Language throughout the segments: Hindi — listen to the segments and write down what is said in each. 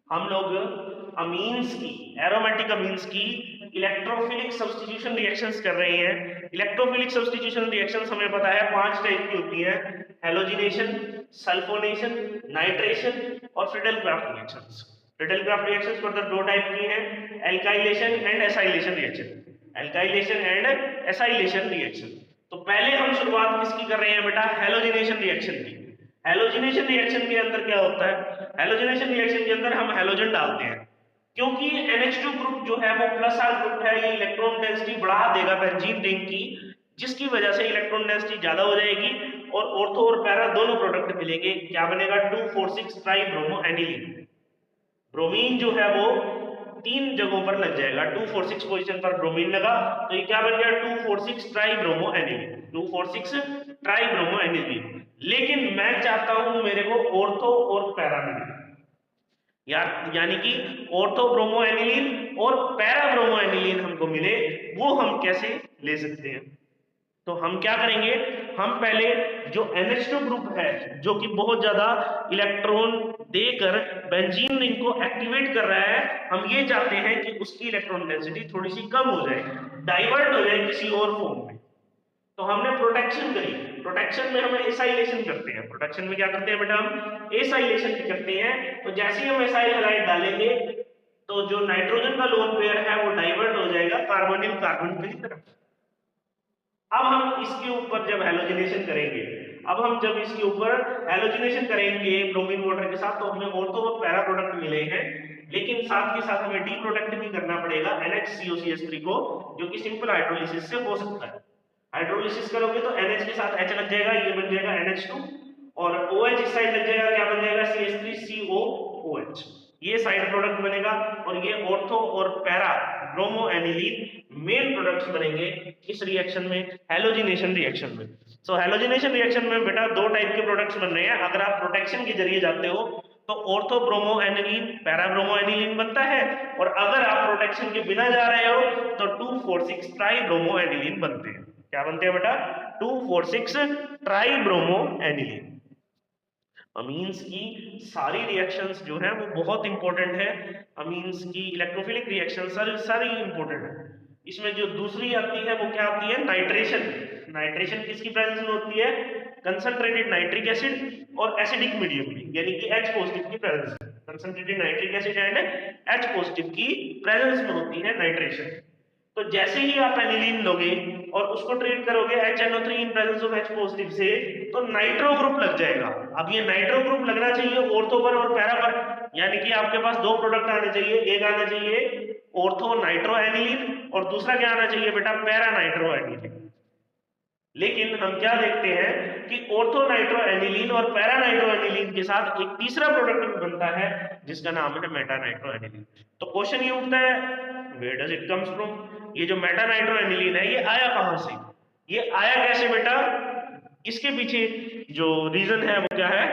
हम लोग अमीन्स की, एरोमेटिक अमीन्स की इलेक्ट्रोफिलिक सब्स्टिट्यूशन रिएक्शंस कर रहे हैं। इलेक्ट्रोफिलिक सब्स्टिट्यूशन रिएक्शंस हमें पता है 5 टाइप की होती हैं: हैलोजिनेशन, सल्फोनेशन, नाइट्रेशन और Friedel-craft reactions. Friedel-craft reactions further 2 type की हैं: alkylation and acylation reaction. Alkylation and acylation reaction. तो पहले हम शुरुआत किसकी कर रहे हैं बेटा? हैलोजिनेशन रिएक्शन की। हैलोजिनेशन रिएक्शन के अंदर क्या होता है? हैलोजिनेशन रिएक्शन के अंदर हम हैलोजन डालते हैं, क्योंकि NH2 ग्रुप जो है वो प्लस आर ग्रुप है, ये इलेक्ट्रॉन डेंसिटी बढ़ा देगा बेंजीन रिंग की, जिसकी वजह से इलेक्ट्रॉन डेंसिटी ज्यादा हो जाएगी और ऑर्थो और पैरा दोनों प्रोडक्ट मिलेंगे। क्या बनेगा? 2,4,6 ट्राई ब्रोमो एनिलीन। ब्रोमीन जो है वो 3 जगहों पर लग जाएगा। 2,4,6 पोजीशन पर ब्रोमीन लगा तो ये क्या बन गया? 2,4,6 try bromo aniline. 2,4,6 try bromo aniline. लेकिन मैं चाहता हूं मेरे को ऑर्थो और पैरा मिले, यानी कि ऑर्थो ब्रोमो एनिलीन और पैरा ब्रोमो एनिलीन हमको मिले। वो हम कैसे ले सकते हैं? तो हम क्या करेंगे, हम पहले जो NH2 ग्रुप है जो कि बहुत ज्यादा इलेक्ट्रॉन देकर बेंजीन रिंग को एक्टिवेट कर रहा है, हम ये चाहते हैं कि उसकी इलेक्ट्रॉन डेंसिटी थोड़ी सी कम हो जाए, डाइवर्ट हो जाए किसी और फॉर्म में। तो हमने प्रोटेक्शन करी। प्रोटेक्शन में हम एसाइलेशन करते हैं। प्रोटेक्शन में क्या करते हैं बेटा? हम एसाइलेशन करते हैं। तो जैसे ही हम एसाइल हैलाइड डालेंगे तो जो नाइट्रोजन का लोन पेयर है वो डाइवर्ट हो जाएगा कार्बोनिल कार्बन की तरफ। अब हम इसके ऊपर जब हैलोजिनेशन करेंगे, अब हम जब इसके ऊपर हैलोजिनेशन करेंगे ब्रोमीन वाटर के साथ, तो हमें ऑर्थो और पैरा प्रोडक्ट मिले हैं, लेकिन साथ के साथ हमें डी प्रोडक्ट भी करना पड़ेगा NHCOCH3 को, जो कि सिंपल हाइड्रोलिसिस से हो सकता है। हाइड्रोलिसिस करोगे तो NH के साथ H लग जाएगा, ये बन जाएगा NH2, और OH इस साइड लग जाएगा, क्या बन जाएगा? CH3COOH। ये साइड प्रोडक्ट बनेगा और ये ऑर्थो और para bromo aniline main products बनेंगे इस रिएक्शन में, हैलोजिनेशन रिएक्शन में। सो हैलोजिनेशन रिएक्शन में बेटा 2 टाइप के प्रोडक्ट्स बन रहे हैं। अगर आप प्रोटेक्शन के जरिए जाते हो तो ortho bromo aniline, para bromo aniline बनता है, और अगर आप प्रोटेक्शन के बिना जा रहे हो तो 2,4,6 ट्राई ब्रोमो एनिलीन बनते हैं। क्या बनते हैं बेटा? 2,4,6 ट्राई ब्रोमो एनिलीन। अमीन्स की सारी रिएक्शंस जो है वो बहुत इंपॉर्टेंट है। अमीन्स की इलेक्ट्रोफिलिक रिएक्शन सारी इंपॉर्टेंट है। इसमें जो दूसरी आती है वो क्या आती है? नाइट्रेशन। नाइट्रेशन किसकी प्रेजेंस में होती है? कंसंट्रेटेड नाइट्रिक एसिड और एसिडिक मीडियम में, यानी कि H पॉजिटिव की प्रेजेंस में। Concentrated nitric acid and H positive की प्रेजेंस में होती है नाइट्रेशन। तो जैसे ही आप एनिलीन लोगे और उसको ट्रीट करोगे HNO3 in presence of H positive से, तो नाइट्रो ग्रुप लग जाएगा। अब ये नाइट्रो ग्रुप लगना चाहिए ऑर्थो पर और पैरा पर, यानी कि आपके पास 2 प्रोडक्ट आने चाहिए। एक आना चाहिए ऑर्थो नाइट्रो एनिलीन और दूसरा क्या आना चाहिए बेटा? Para nitro aniline. लेकिन हम क्या देखते हैं कि ऑर्थो नाइट्रो एनिलीन और पैरा नाइट्रो एनिलीन के साथ एक तीसरा प्रोडक्ट भी बनता है जिसका नाम है मेटा नाइट्रो एनिलीन। तो क्वेश्चन ये उठता है, where does it comes from? ये जो मेटा नाइट्रो एनिलीन है ये आया कहां से? ये आया कैसे बेटा? इसके पीछे जो रीजन है वो क्या है?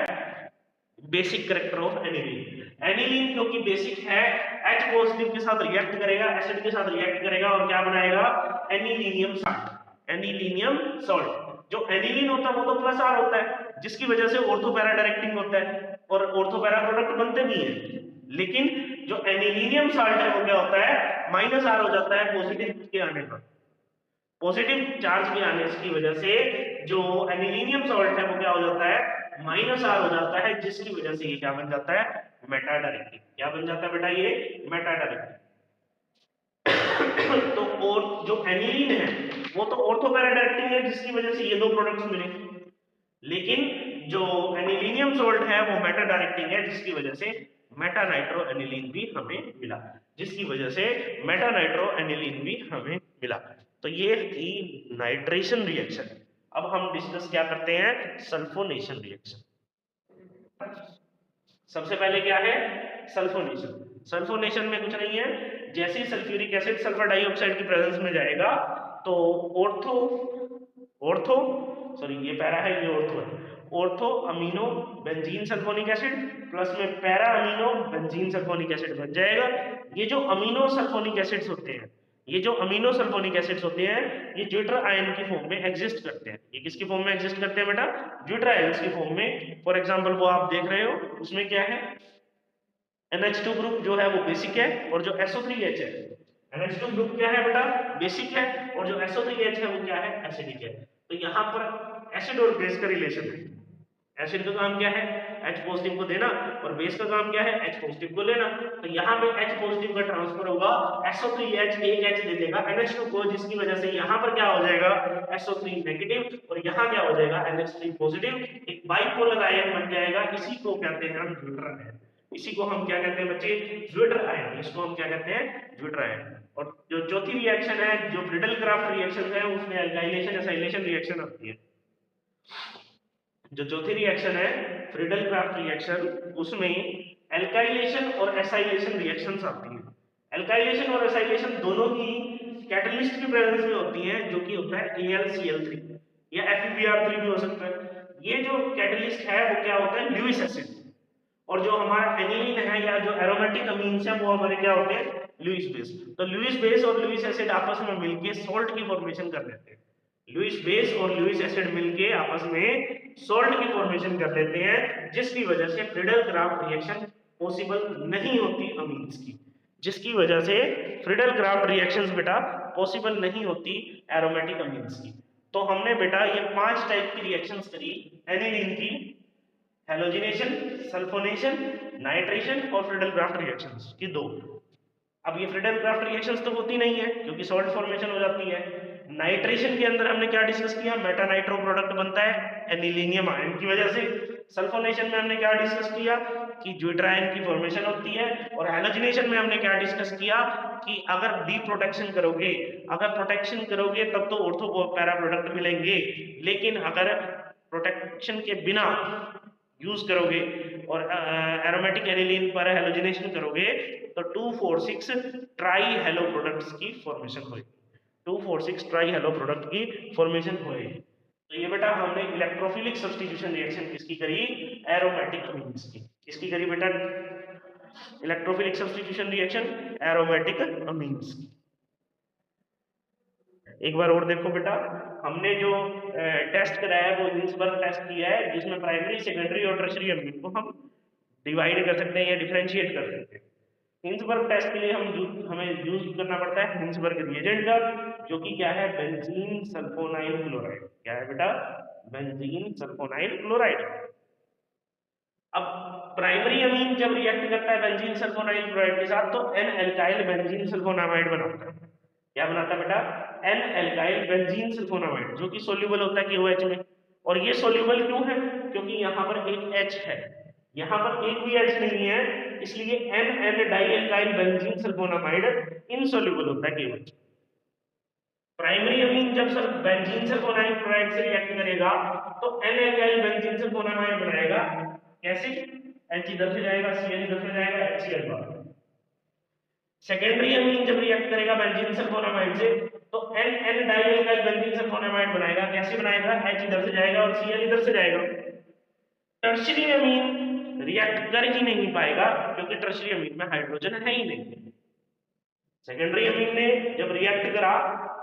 Basic character of aniline. Aniline क्योंकि बेसिक है, H पॉजिटिव के साथ रिएक्ट करेगा, एसिड के साथ रिएक्ट करेगा और क्या बनाएगा? Anilinium salt. Anilinium salt. जो एनिलीन होता है वो तो प्लस आर होता है, जिसकी वजह से ऑर्थो पैरा डायरेक्टिंग होता है और ऑर्थो पैरा प्रोडक्ट बनते भी हैं। लेकिन जो एनिलीनियम साल्ट है वो क्या होता है? माइनस आर हो जाता है पॉजिटिव के आने पर। पॉजिटिव चार्ज के आने की वजह से जो एनिलीनियम सॉल्ट है वो क्या हो जाता है? माइनस आर हो जाता है, जिसकी वजह से ये क्या बन जाता है? Meta directive. क्या बन जाता है बेटा? ये मेटा डायरेक्टिव। तो और जो एनिलीन है वो तो ऑर्थो पैरा डायरेक्टिंग है, जिसकी वजह से ये 2 प्रोडक्ट्स मिले। लेकिन जो एनिलीनियम सॉल्ट है वो मेटा डायरेक्टिंग है, जिसकी वजह से मेटा नाइट्रो एनिलीन भी हमें मिला, जिसकी वजह से मेटा नाइट्रो एनिलीन भी हमें मिला। तो ये थी नाइट्रेशन रिएक्शन। अब हम डिस्कस क्या करते हैं? Sulphonation reaction. सबसे पहले क्या है? सल्फोनेशन। सल्फोनेशन में कुछ नहीं है, जैसे ही सल्फ्यूरिक एसिड सल्फर डाइऑक्साइड की प्रेजेंस में जाएगा तो ऑर्थो ऑर्थो सॉरी ये पैरा है, ये ऑर्थो है। Ortho amino benzene sulphonic acid plus में para amino benzene sulphonic acid बन जाएगा। ये जो अमीनो सल्फोनिक एसिड्स होते हैं, ये जो अमीनो सल्फोनिक एसिड्स होते हैं, ये ज्यूटर आयन की फॉर्म में एग्जिस्ट करते हैं। ये किसकी फॉर्म में एग्जिस्ट करते हैं बेटा? ज्यूटर आयंस की फॉर्म में। फॉर एग्जांपल वो आप देख रहे हो, उसमें क्या है? NH2 ग्रुप जो है वो बेसिक है और जो SO3H है, NH2 ग्रुप क्या है बेटा, बेसिक है, और जो SO3H है वो क्या है, एसिडिक है। तो यहाँ पर एसिड और बेस का रिलेशन है। एसिड का काम क्या है, H पॉजिटिव को देना, और बेस का काम क्या है, H पॉजिटिव को लेना। तो यहाँ पे H पॉजिटिव का ट्रांसफर होगा, SO3H एक H दे देगा NH2 को, जिसकी वजह से यहाँ पर क्या हो जाएगा, SO3 नेगेटिव, और यहाँ क्या हो जाएगा, NH3 पॉजिटिव। एक बाइपोलर आयन बन जाएगा, इसी को कहते हैं हम ड्यूटर आयन। इसी को हम क्या कहते हैं बच्चे, ड्यूटर आयन। इसको हम क्या कहते हैं, ड्यूटर आयन। और जो चौथी रिएक्शन है, जो फ्रीडल क्राफ्ट रिएक्शन है, उसमें एल्काइलेशन एसाइलेशन रिएक्शन आती है। जो चौथी रिएक्शन है फ्रीडल क्राफ्ट रिएक्शन, उसमें एल्काइलेशन और एसाइलेशन रिएक्शंस आती हैं। एल्काइलेशन और एसाइलेशन दोनों ही कैटलिस्ट की प्रेजेंस में होती हैं, जो कि होता है AlCl3 या FeBr3 भी हो सकता है। ये जो कैटलिस्ट है वो क्या होता है, ल्यूइस एसिड। और जो हमारा एनिलीन है या जो एरोमेटिक अमीन्स हैं वो हमारे क्या होते हैं, लुईस बेस। तो लुईस बेस और लुईस एसिड आपस में मिलके सॉल्ट की फॉर्मेशन कर लेते हैं। लुईस बेस और लुईस एसिड मिलके आपस में सॉल्ट की फॉर्मेशन कर लेते हैं, जिसकी वजह से फ्रीडल क्राफ्ट रिएक्शन पॉसिबल नहीं होती अमीन्स की। जिसकी वजह से फ्रीडल क्राफ्ट रिएक्शंस बेटा पॉसिबल नहीं होती एरोमेटिक अमीन्स की। तो हमने बेटा ये 5 टाइप की रिएक्शंस करी एनिलीन की, हेलोजिनेशन, सल्फोनेशन, नाइट्रेशन और फ्रीडल क्राफ्ट रिएक्शंस की 2। अब ये फ्रीडल क्राफ्ट रिएक्शंस तो होती नहीं है क्योंकि सॉल्ट फॉर्मेशन हो जाती है। नाइट्रेशन के अंदर हमने क्या डिस्कस किया, मेटा नाइट्रो प्रोडक्ट बनता है एनिलीनियम आयन की वजह से। सल्फोनेशन में हमने क्या डिस्कस किया कि ज्यूट्रायन की फॉर्मेशन होती है। और हैलोजिनेशन में हमने क्या डिस्कस किया कि अगर डी प्रोटेक्शन करोगे, अगर प्रोटेक्शन करोगे तब तो ऑर्थो पैरा प्रोडक्ट मिलेंगे, लेकिन अगर प्रोटेक्शन के बिना यूज करोगे और एरोमेटिक एनिलीन पर हैलोजिनेशन करोगे तो 2,4,6 ट्राई हेलो प्रोडक्ट्स की फॉर्मेशन होगी। 2,4,6 ट्राई हेलो प्रोडक्ट की फॉर्मेशन होगी। तो ये बेटा हमने इलेक्ट्रोफिलिक सब्स्टिट्यूशन रिएक्शन किसकी करी, एरोमेटिक अमीन्स की। किसकी करी बेटा, electrophilic substitution reaction aromatic amines की। एक बार और देखो बेटा, हमने जो टेस्ट कराया है वो हिंसबर्ग टेस्ट किया है, जिसमें प्राइमरी, सेकेंडरी और टर्शियरी अमीन को हम डिवाइड कर सकते हैं या डिफरेंशिएट कर सकते हैं। हिंसबर्ग टेस्ट के लिए हमें यूज करना पड़ता है हिंसबर्ग रिएजेंट का, जो कि क्या है, बेंजीन सल्फोनाइल क्लोराइड। क्या है बेटा, बेंजीन सल्फोनाइल क्लोराइड। अब प्राइमरी अमीन जब रिएक्ट करता है बेंजीन सल्फोनाइल क्लोराइड के साथ तो एन एल्काइल बेंजीन सल्फोनामाइड बनाता है। क्या बनाता है बेटा, एन एल्काइल बेंजीन सल्फोनामाइड, जो कि सोल्यूबल होता है KOH में। और ये सोल्यूबल क्यों है, क्योंकि यहाँ पर एक H है, यहाँ पर एक भी H नहीं है, इसलिए N N di alkyl benzene sulfonamide insoluble होता है KOH। प्राइमरी अमीन जब सर बेंजीन सल्फोनाइल क्लोराइड से रिएक्ट करेगा तो एन एल्काइल बेंजीन सल्फोनामाइड बनाएगा। कैसे, H इधर से जाएगा, Cl इधर से जाएगा, HCl बाहर। सेकेंडरी अमीन जब रिएक्ट करेगा बेंजीन सल्फोनामाइड से तो N N di alkyl benzene sulfonamide बनाएगा। कैसे बनाएगा, H इधर से जाएगा और Cl इधर से जाएगा। टर्शियरी अमीन रिएक्ट कर ही नहीं पाएगा क्योंकि टर्शियरी अमीन में हाइड्रोजन है ही नहीं। सेकेंडरी अमीन ने जब रिएक्ट करा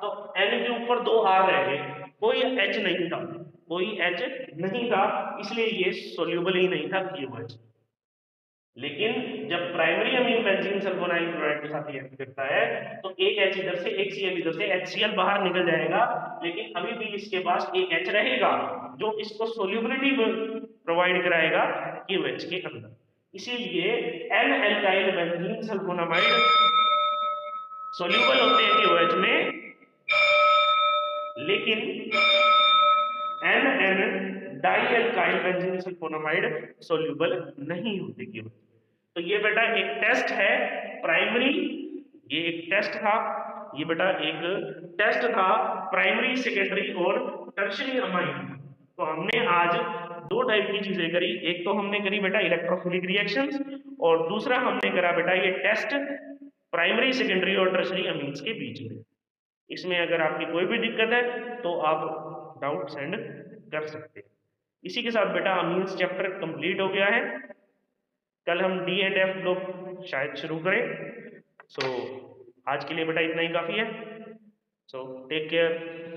तो N के ऊपर 2 R रह गए, कोई H नहीं था, कोई H नहीं था, इसलिए ये सोल्यूबल ही नहीं था KOH। लेकिन जब primary amine benzene sulfonyl chloride के साथ रिएक्ट करता है तो एक H इधर से, एक Cl इधर से, HCl बाहर निकल जाएगा, लेकिन अभी भी इसके पास एक H रहेगा जो इसको सोल्यूबिलिटी प्रोवाइड कराएगा KOH के अंदर। इसीलिए N alkyl benzene sulfonamide soluble होते हैं KOH में, लेकिन N N di alkyl benzene sulfonamide soluble नहीं होते KOH। तो ये बेटा एक टेस्ट है प्राइमरी, ये एक टेस्ट था, ये बेटा एक टेस्ट था प्राइमरी, सेकेंडरी और टर्शियरी अमाइन। तो हमने आज 2 टाइप की चीजें करी, एक तो हमने करी बेटा इलेक्ट्रोफिलिक रिएक्शंस और दूसरा हमने करा बेटा ये टेस्ट प्राइमरी, सेकेंडरी और टर्शियरी अमीन्स के बीच में। इसमें अगर आपकी कोई भी दिक्कत है तो आप डाउट सेंड कर सकते हैं। इसी के साथ बेटा अमीन्स चैप्टर कंप्लीट हो गया है। कल हम D एंड F लोग शायद शुरू करें। सो आज के लिए बेटा इतना ही काफी है। So take care.